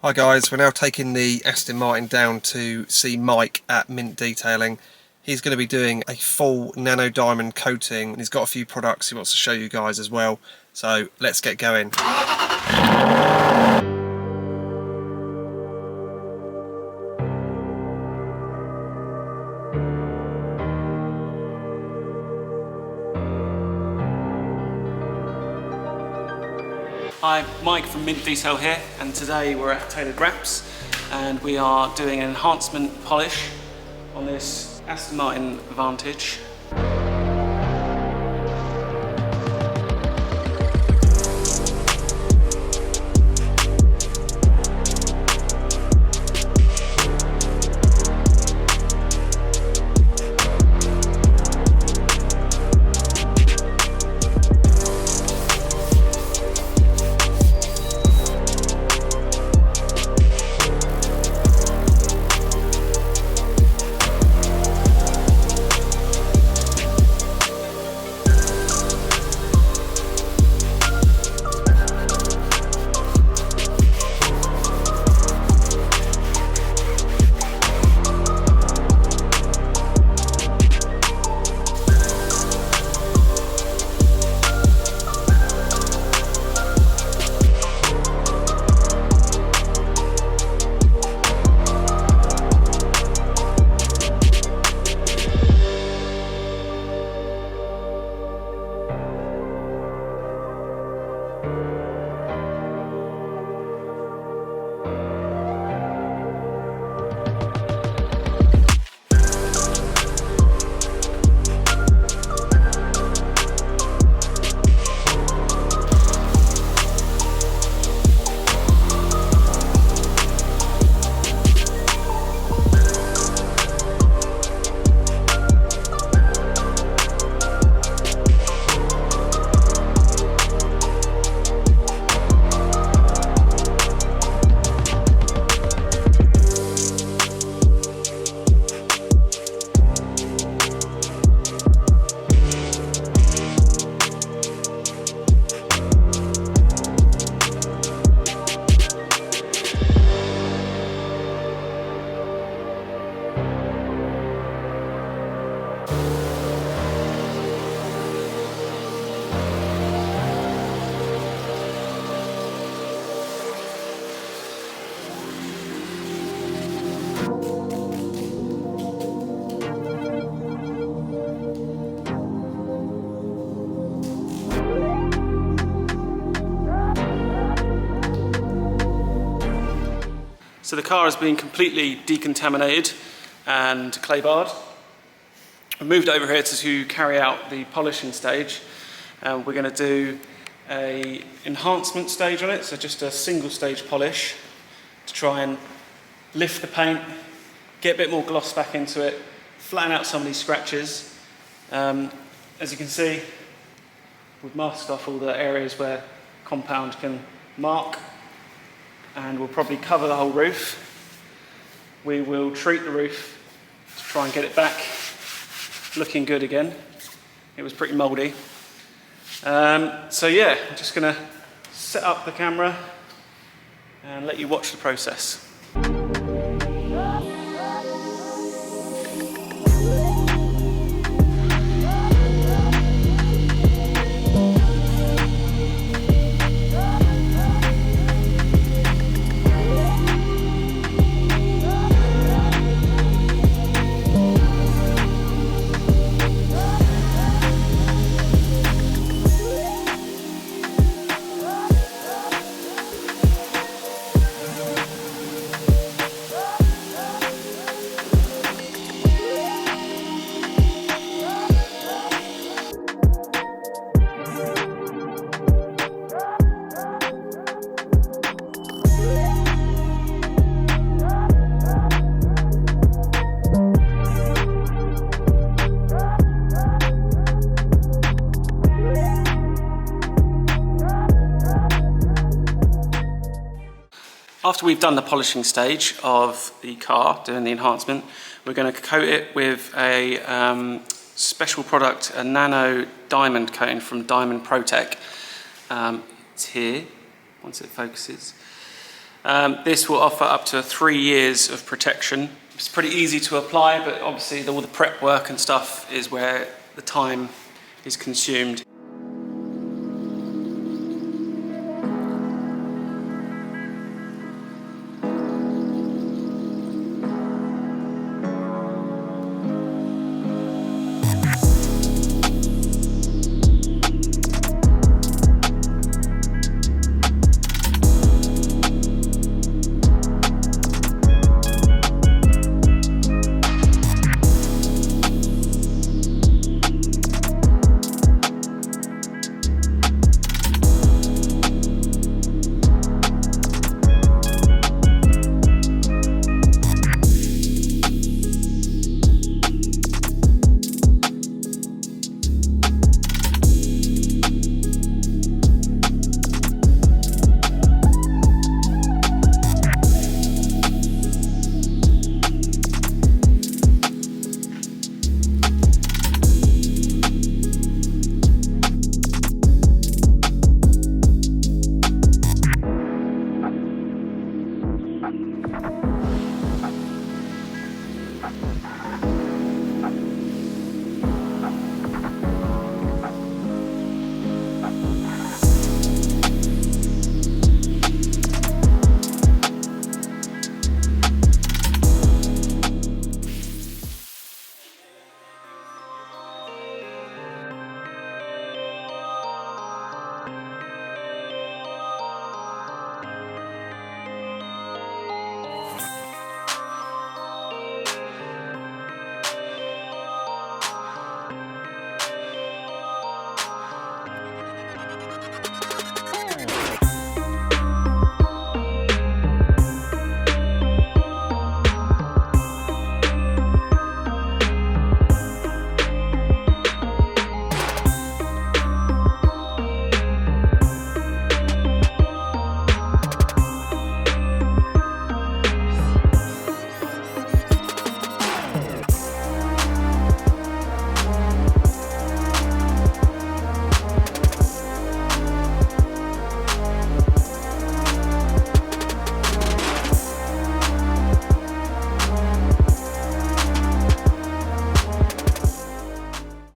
Hi guys, we're now taking the Aston Martin down to see Mike at Mint Detailing. He's going to be doing a full nano diamond coating and he's got a few products he wants to show you guys as well. So let's get going. Hi, Mike from Mint Detail here, and today we're at Tailored Wraps and we are doing an enhancement polish on this Aston Martin Vantage. So the car has been completely decontaminated and claybarred. We moved over here to carry out the polishing stage. We're going to do an enhancement stage on it, so just a single stage polish to try and lift the paint, get a bit more gloss back into it, flatten out some of these scratches. As you can see, we've masked off all the areas where compound can mark, and we'll probably cover the whole roof. We will treat the roof to try and get it back looking good again. It was pretty mouldy. So yeah, I'm just gonna set up the camera and let you watch the process. After we've done the polishing stage of the car, doing the enhancement, we're going to coat it with a special product, a Nano Diamond Coating from Diamondtech. It's here, once it focuses. This will offer up to 3 years of protection. It's pretty easy to apply, but obviously all the prep work and stuff is where the time is consumed.